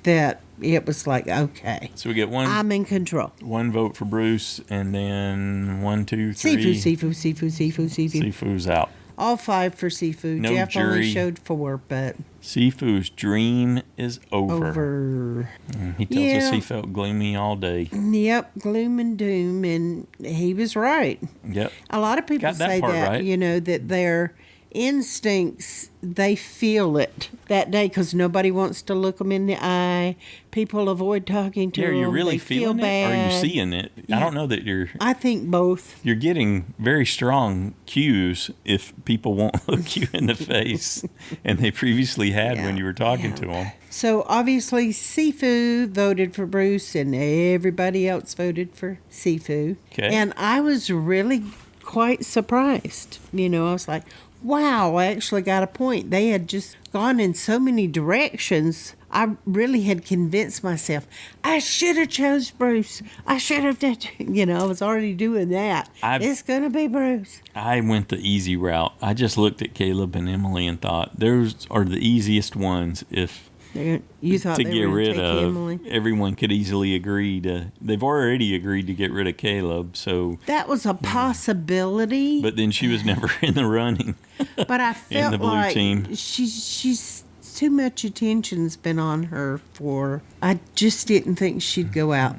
that it was like, okay, So we get I'm in control. one vote for Bruce, and then 1, 2, 3. Sifu's out. All 5 for Sifu. No Jeff jury. only showed 4, but Sifu's dream is over. He tells us he felt gloomy all day. Yep, gloom and doom, and he was right. Yep. A lot of people Got that say part that, right. that their instincts, they feel it that day because nobody wants to look them in the eye. People avoid talking to Yeah, them. are you really they feeling feel it? Or are you bad. seeing it? I don't know that I think both. you're getting very strong cues if people won't look you in the face, and they previously had when you were talking to them. So obviously Sifu voted for Bruce and everybody else voted for Sifu. Okay. And I was really quite surprised. I was like, wow, I actually got a point. They had just gone in so many directions. I really had convinced myself, I should have chose Bruce. I should have done, I was already doing that. It's going to be Bruce. I went the easy route. I just looked at Caleb and Emily and thought, those are the easiest ones You thought to they get were rid take of. Emily. Everyone could easily agree they've already agreed to get rid of Caleb, so that was a possibility. but then she was never in the running. But I felt the blue like team. she's too much attention's been on her for. I just didn't think she'd go out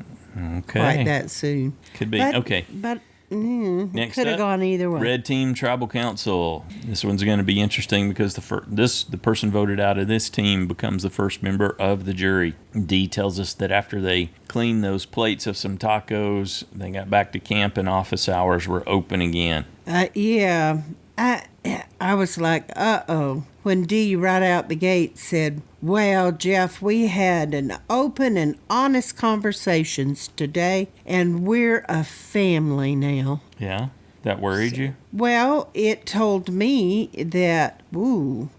quite that soon. Could be. Okay. But Next could have up, gone either way. Red Team Tribal Council. This one's going to be interesting because the person voted out of this team becomes the first member of the jury. D tells us that after they cleaned those plates of some tacos, they got back to camp and office hours were open again. I was like, uh-oh. When Dee right out the gate said, well, Jeff, we had an open and honest conversations today, and we're a family now. Yeah? That worried you? Well, it told me that,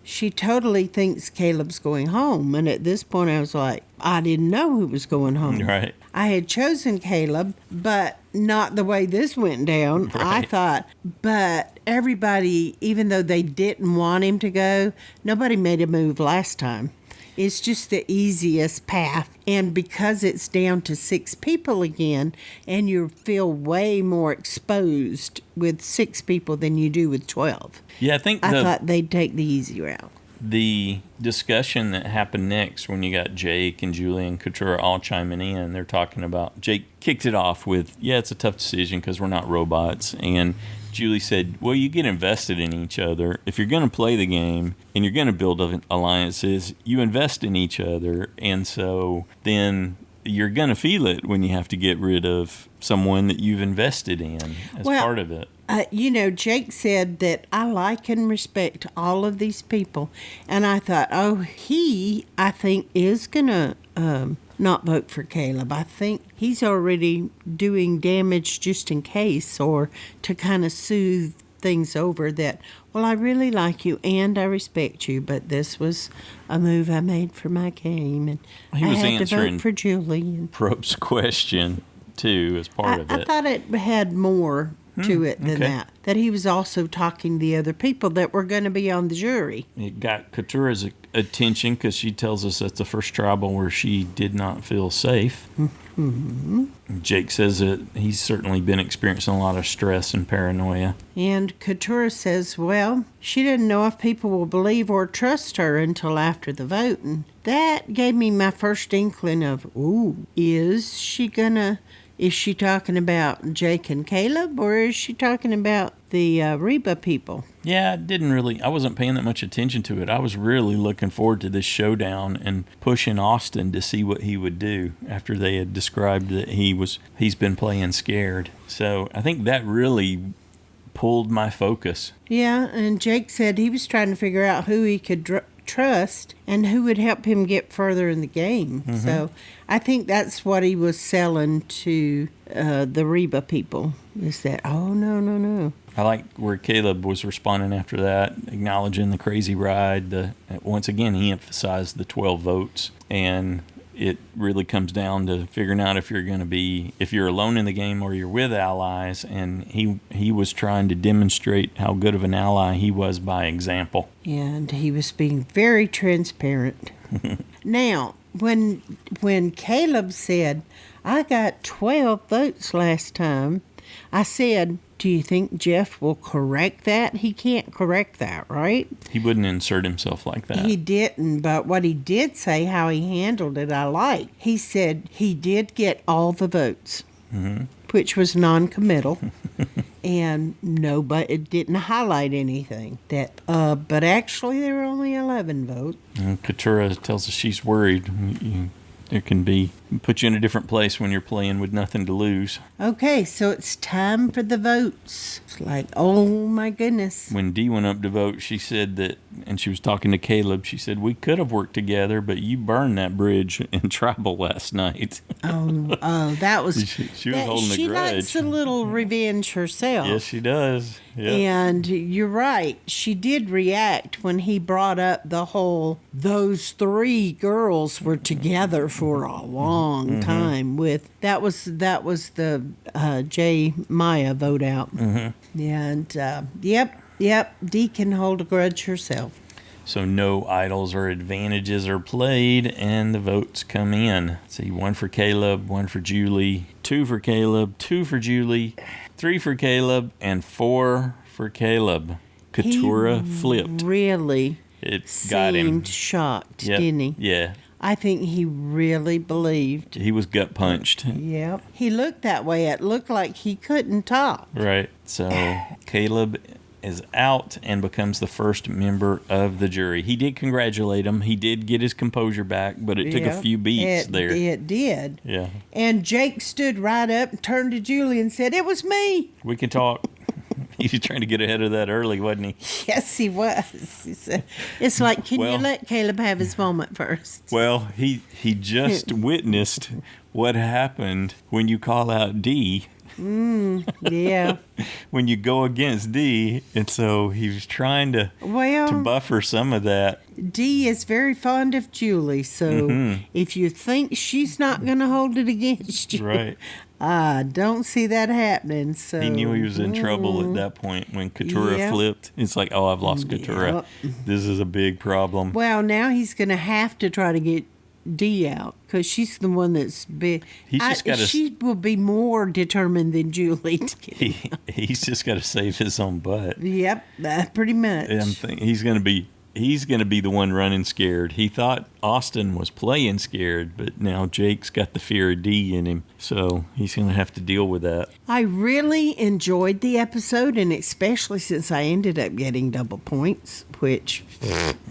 she totally thinks Caleb's going home. And at this point, I was like, I didn't know who was going home. Right. I had chosen Caleb, but not the way this went down. Right. I thought, but everybody, even though they didn't want him to go, nobody made a move last time. It's just the easiest path. And because it's down to 6 people again, and you feel way more exposed with 6 people than you do with 12. Yeah, I thought they'd take the easy route. The discussion that happened next when you got Jake and Julie and Katurah all chiming in, they're talking about, Jake kicked it off with, it's a tough decision because we're not robots. And Julie said, well, you get invested in each other. If you're going to play the game and you're going to build alliances, you invest in each other. And so then you're going to feel it when you have to get rid of someone that you've invested in as part of it. Jake said that I like and respect all of these people. And I thought, I think, is going to not vote for Caleb. I think he's already doing damage just in case, or to kind of soothe things over that, well, I really like you and I respect you, but this was a move I made for my game. And he was I had to answering vote for Julie. And Prope's question, too, as part of it. I thought it had more to it than that he was also talking to the other people that were going to be on the jury. It got Katurah's attention because she tells us that's the first tribal where she did not feel safe. Mm-hmm. Jake says that he's certainly been experiencing a lot of stress and paranoia. And Katurah says, well, she didn't know if people will believe or trust her until after the vote. And that gave me my first inkling of, is she talking about Jake and Caleb, or is she talking about the Reba people? Yeah, I wasn't paying that much attention to it. I was really looking forward to this showdown and pushing Austin to see what he would do after they had described that he's been playing scared. So I think that really pulled my focus. Yeah, and Jake said he was trying to figure out who he could trust and who would help him get further in the game. Mm-hmm. So I think that's what he was selling to the Reba people, is that, no. I like where Caleb was responding after that, acknowledging the crazy ride. Once again, he emphasized the 12 votes. And it really comes down to figuring out if you're alone in the game or you're with allies. And he was trying to demonstrate how good of an ally he was by example. And he was being very transparent. Now, when Caleb said, I got 12 votes last time, I said, do you think Jeff will correct that? He can't correct that, right? He wouldn't insert himself like that. He didn't, but what he did say, how he handled it, I like. He said he did get all the votes, which was non-committal, and it didn't highlight anything. But actually, there were only 11 votes. And Katurah tells us she's worried. It can put you in a different place when you're playing with nothing to lose. Okay, so it's time for the votes. It's like, oh my goodness. When Dee went up to vote, she said that, and she was talking to Caleb, she said, we could have worked together, but you burned that bridge in Tribal last night. That was... She was holding a grudge. She likes a little revenge herself. Yes, she does. Yep. And you're right. She did react when he brought up the whole, those three girls were together for a long time with, that was the J. Maya vote out. And, yep, Dee can hold a grudge herself. So no idols or advantages are played, and the votes come in. See, 1 for Caleb, 1 for Julie, 2 for Caleb, 2 for Julie, 3 for Caleb, and 4 for Caleb. Katurah flipped. Really It got him. seemed shocked, didn't he? Yeah. I think he really believed. He was gut punched. Yep. He looked that way. It looked like he couldn't talk. Right. So Caleb is out and becomes the first member of the jury. He did congratulate him. He did get his composure back, but it took a few beats there. It did. Yeah. And Jake stood right up and turned to Julie and said, "It was me." We can talk. He was trying to get ahead of that early, wasn't he? Yes, he was. He said, it's like, can you let Caleb have his moment first? Well, he just witnessed what happened when you call out Dee. Yeah. When you go against Dee, and so he was trying to buffer some of that. Dee is very fond of Julie, so if you think she's not going to hold it against you, right? I don't see that happening. So he knew he was in trouble at that point when Katurah flipped. It's like, oh, I've lost Katurah. This is a big problem. Well, now he's going to have to try to get Dee out because she's the one that's big. She will be more determined than Julie to get him out. He's just got to save his own butt. Yep, pretty much. And I'm thinking he's going to be the one running scared. He thought Austin was playing scared, but now Jake's got the fear of Dee in him, so he's going to have to deal with that. I really enjoyed the episode, and especially since I ended up getting double points, which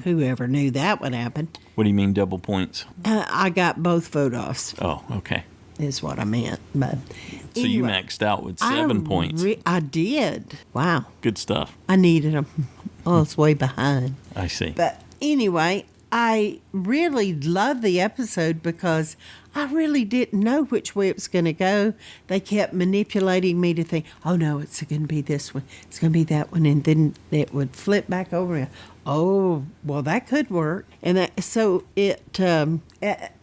whoever knew that would happen. What do you mean double points? I got both photos. Oh, okay. Is what I meant. But so you maxed out with 7 points. I did. Wow. Good stuff. I needed them. I was way behind. I see. But anyway, I really love the episode because I really didn't know which way it was going to go. They kept manipulating me to think, oh, no, it's going to be this one. It's going to be that one. And then it would flip back over. Oh, well, that could work. And so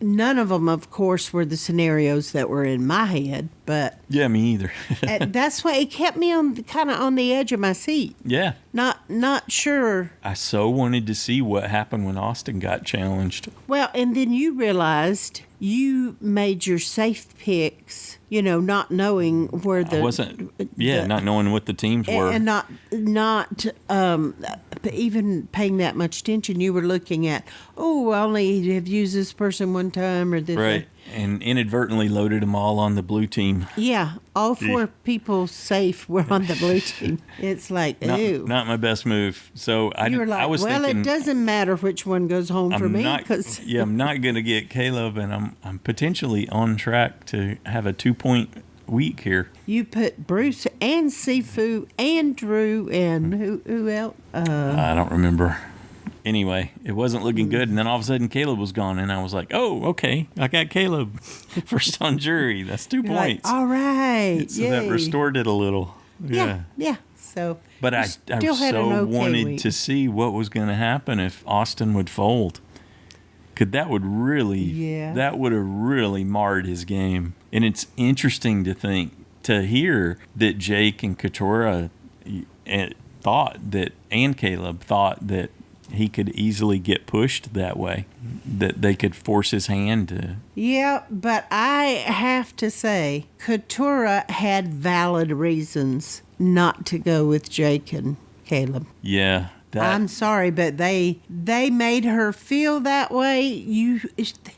none of them, of course, were the scenarios that were in my head. But yeah, me either. that's why it kept me kind of on the edge of my seat. Yeah. Not sure. I so wanted to see what happened when Austin got challenged. Well, and then you realized you made your safe picks, not knowing where not knowing what the teams were. And not even paying that much attention. You were looking at, I only have used this person one time or this. Right. And inadvertently loaded them all on the blue team. Yeah, all 4 people safe were on the blue team. It's like, ew. Not my best move. So you were like, I was thinking, it doesn't matter which one goes home for me. I'm not going to get Caleb, and I'm potentially on track to have a 2-point week here. You put Bruce and Sifu and Drew and who else? I don't remember. Anyway, it wasn't looking good, and then all of a sudden Caleb was gone, and I was like, oh, okay, I got Caleb first on jury. That's 2 points. Like, all right. So that restored it a little. Yeah. So, but I so wanted to see what was going to happen if Austin would fold. Because that would have really marred his game. And it's interesting to hear that Jake and Katurah and Caleb thought that he could easily get pushed that way, that they could force his hand to. Yeah, but I have to say, Katurah had valid reasons not to go with Jake and Caleb. Yeah. I'm sorry, but they made her feel that way.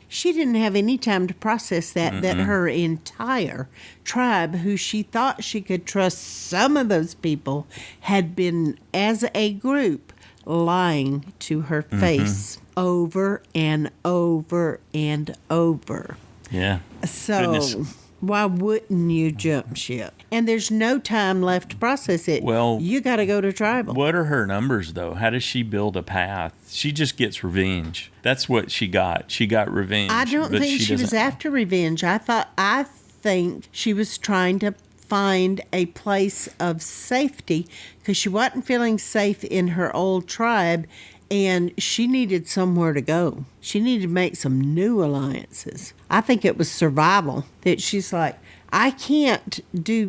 She didn't have any time to process that her entire tribe, who she thought she could trust, some of those people had been, as a group, lying to her face over and over and over. Yeah. So Goodness. Why wouldn't you jump ship? And there's no time left to process it. Well, you got to go to tribal. What are her numbers, though? How does she build a path? She just gets revenge. That's what she got. She got revenge. I don't think she was after revenge. I think she was trying to find a place of safety because she wasn't feeling safe in her old tribe, and she needed somewhere to go. She needed to make some new alliances. I think it was survival that she's like, I can't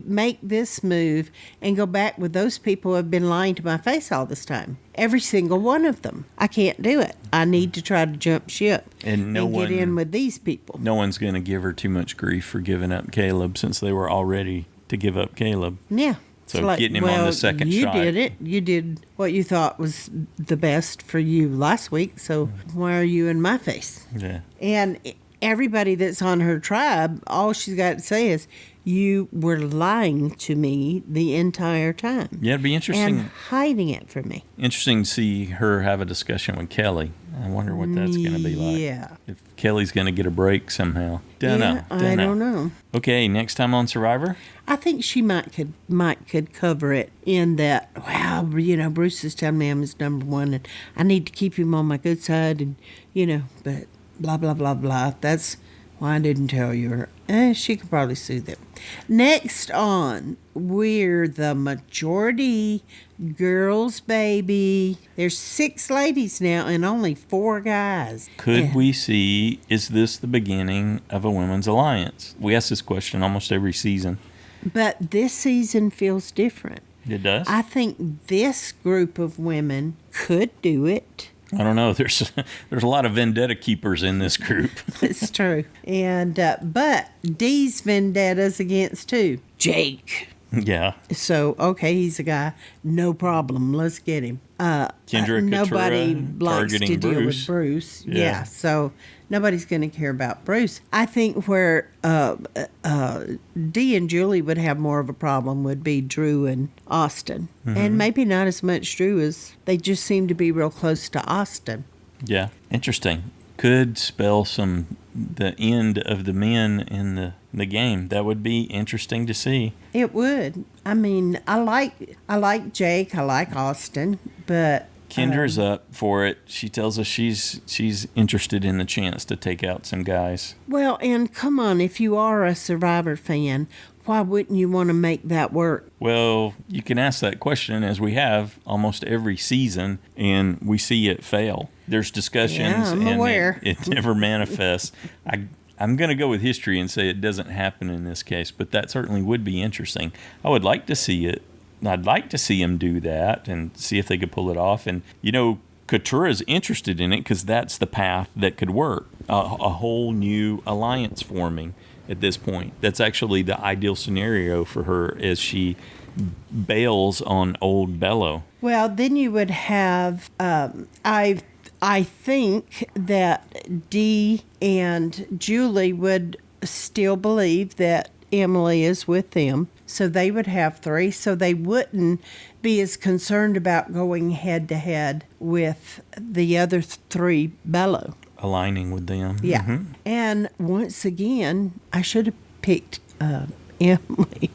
make this move and go back with those people who have been lying to my face all this time. Every single one of them. I can't do it. I need to try to jump ship and get in with these people. No one's going to give her too much grief for giving up Caleb, since they were all ready to give up Caleb. Yeah. So getting him on the second shot. You did it. You did what you thought was the best for you last week. So why are you in my face? Yeah. And everybody that's on her tribe, all she's got to say is, you were lying to me the entire time. Yeah, it'd be interesting. And hiding it from me. Interesting to see her have a discussion with Kellie. I wonder what that's going to be like. Yeah. If Kellie's going to get a break somehow. Don't know. Okay, next time on Survivor? I think she might could cover it in that, wow, Bruce is telling me I'm his number one and I need to keep him on my good side and, but blah, blah, blah, blah. That's why I didn't tell you. She could probably sue them. Next on, we're the majority girls, baby. There's 6 ladies now and only 4 guys. Could we see, is this the beginning of a women's alliance? We ask this question almost every season. But this season feels different. It does? I think this group of women could do it. I don't know. There's a lot of vendetta keepers in this group. It's true. And but Dee's vendettas against who? Jake. Yeah. So, okay, he's a guy. No problem. Let's get him. Kendra, nobody Katurah, likes to deal with Bruce. Yeah. So nobody's going to care about Bruce. I think where Dee and Julie would have more of a problem would be Drew and Austin. And maybe not as much Drew as they just seem to be real close to Austin. Yeah. Interesting. Could spell the end of the men in the game. That would be interesting to see. It would. I mean, I like Jake. I like Austin, but Kendra's up for it. She tells us she's interested in the chance to take out some guys. Well, and come on, if you are a Survivor fan, why wouldn't you want to make that work? Well, you can ask that question, as we have almost every season, and we see it fail. There's discussions, I'm aware. It never manifests. I'm going to go with history and say it doesn't happen in this case, but that certainly would be interesting. I would like to see it. I'd like to see him do that and see if they could pull it off. And, Katurah is interested in it because that's the path that could work. A whole new alliance forming at this point. That's actually the ideal scenario for her as she bails on old Bello. Well, then you would have, I think that Dee and Julie would still believe that Emily is with them. So they would have 3. So they wouldn't be as concerned about going head to head with the other 3 Bello. Aligning with them. Yeah. Mm-hmm. And once again, I should have picked Emily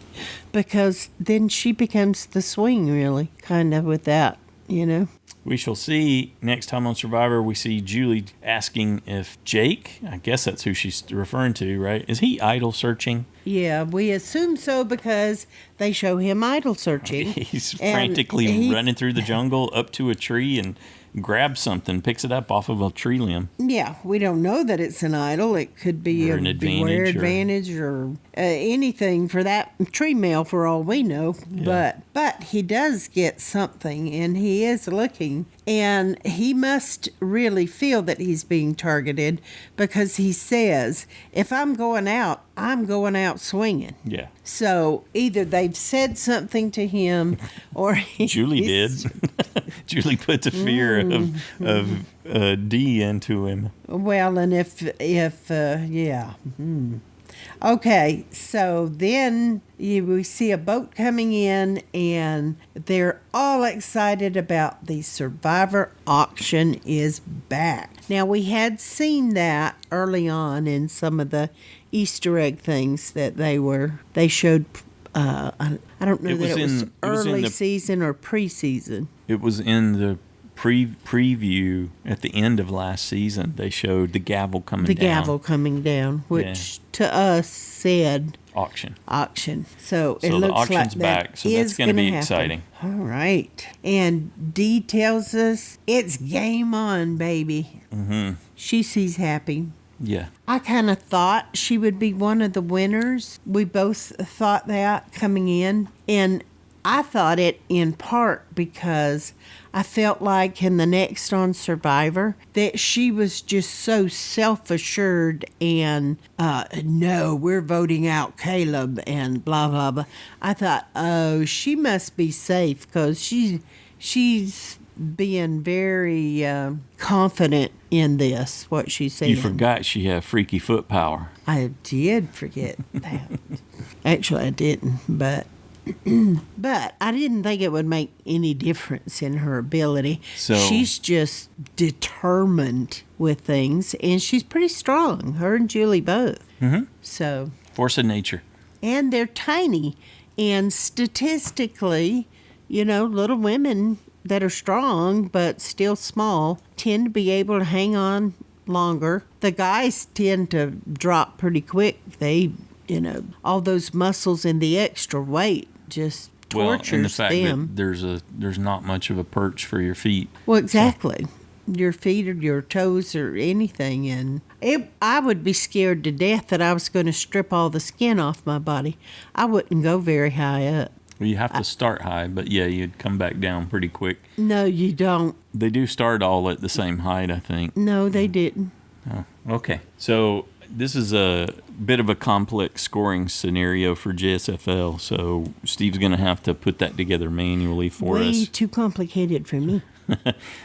because then she becomes the swing, really, kind of with that, We shall see. Next time on Survivor, we see Julie asking if Jake, I guess that's who she's referring to, right? Is he idol searching? Yeah, we assume so because they show him idol searching. He's frantically running through the jungle up to a tree and grabs something, picks it up off of a tree limb. Yeah, we don't know that it's an idol. It could be Or a an beware advantage or anything for that tree male for all we know. Yeah. But he does get something, and he is looking, and he must really feel that he's being targeted because he says, if I'm going out swinging. Yeah. So either they've said something to him or Julie did. Julie put the fear of D into him. Well, and if yeah. Okay, so then we see a boat coming in, and they're all excited about the Survivor auction is back. Now, we had seen that early on in some of the Easter egg things that they showed. I don't know that it was early season or preseason. It was in the preview at the end of last season. They showed the gavel coming down. The gavel coming down, which to us said auction. So it looks the auction's like that back. So that's going to be exciting. All right. And Dee tells us it's game on, baby. Mm-hmm. She sees happy. Yeah. I kind of thought she would be one of the winners. We both thought that coming in. And I thought it in part because I felt like in the next on Survivor that she was just so self-assured and, no, we're voting out Caleb and blah, blah, blah. I thought, oh, she must be safe because she's being very confident in this, what she's saying. You forgot she had freaky foot power. I did forget that. Actually, I didn't, but I didn't think it would make any difference in her ability. So she's just determined with things, and she's pretty strong. Her and Julie both. Mm-hmm. So force of nature. And they're tiny, and statistically, little women that are strong but still small tend to be able to hang on longer. The guys tend to drop pretty quick. They, all those muscles and the extra weight just tortures and the fact them. That there's not much of a perch for your feet. Well, exactly. Your feet or your toes or anything. And I would be scared to death that I was going to strip all the skin off my body. I wouldn't go very high up. Well, you have to start high, but yeah, you'd come back down pretty quick. No, you don't. They do start all at the same height, I think. No, they didn't. Oh, okay. So this is a bit of a complex scoring scenario for JSFL, so Steve's going to have to put that together manually for us. Way too complicated for me.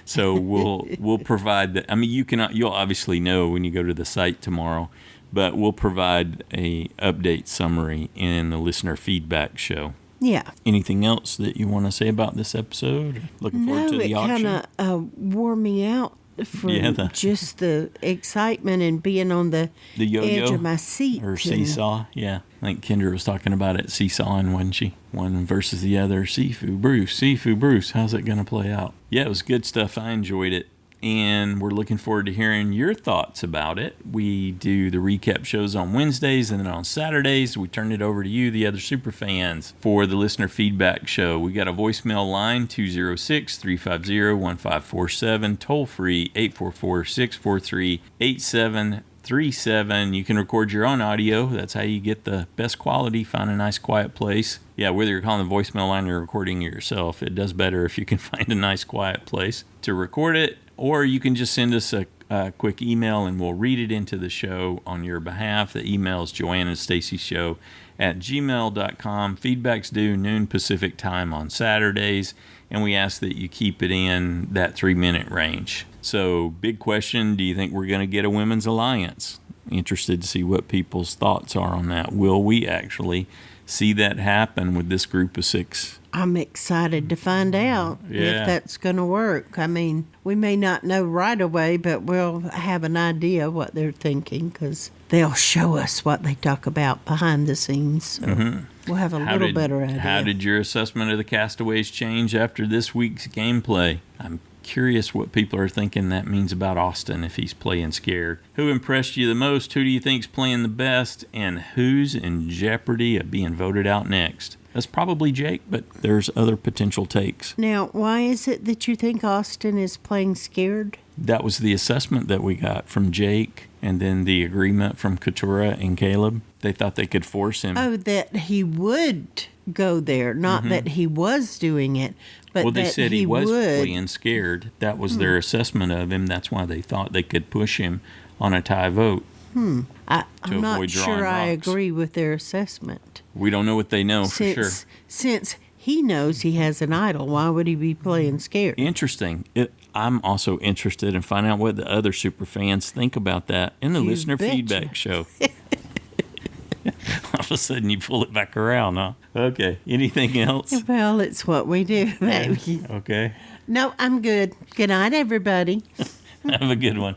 So we'll provide that. I mean, you'll obviously know when you go to the site tomorrow, but we'll provide a update summary in the listener feedback show. Yeah. Anything else that you want to say about this episode? Looking forward to the auction? No, it kind of wore me out from just the excitement and being on the yo-yo edge of my seat. Or seesaw, yeah. I think Kendra was talking about it seesawing, wasn't she? One versus the other. Sifu Bruce. How's it going to play out? Yeah, it was good stuff. I enjoyed it. And we're looking forward to hearing your thoughts about it. We do the recap shows on Wednesdays, and then on Saturdays, we turn it over to you, the other super fans, for the listener feedback show. We got a voicemail line, 206-350-1547, toll free, 844-643-8737. You can record your own audio. That's how you get the best quality. Find a nice quiet place. Yeah, whether you're calling the voicemail line or recording it yourself, it does better if you can find a nice quiet place to record it. Or you can just send us a quick email and we'll read it into the show on your behalf. The email is joannaandstacyshow@gmail.com. Feedback's due noon Pacific time on Saturdays, and we ask that you keep it in that 3-minute range. So, big question, do you think we're going to get a women's alliance? Interested to see what people's thoughts are on that. Will we actually see that happen with this group of 6? I'm excited to find out if that's going to work. I mean, we may not know right away, but we'll have an idea what they're thinking because they'll show us what they talk about behind the scenes. So we'll have a little better idea. How did your assessment of the castaways change after this week's gameplay? I'm curious what people are thinking that means about Austin if he's playing scared. Who impressed you the most? Who do you think's playing the best? And who's in jeopardy of being voted out next? That's probably Jake, but there's other potential takes. Now, why is it that you think Austin is playing scared? That was the assessment that we got from Jake, and then the agreement from Katurah and Caleb. They thought they could force him. Oh, that he would go there, not that he was doing it, but Well, they that said he was would. playing scared. That was their assessment of him. That's why they thought they could push him on a tie vote. I'm not avoid sure drawing I rocks. agree with their assessment. We don't know what they know for sure. Since he knows he has an idol, why would he be playing scared? Interesting. I'm also interested in finding out what the other super fans think about that in the You listener betcha. feedback show. All of a sudden, you pull it back around, huh? Okay. Anything else? Well, it's what we do, baby. Okay. No, I'm good. Good night, everybody. Have a good one.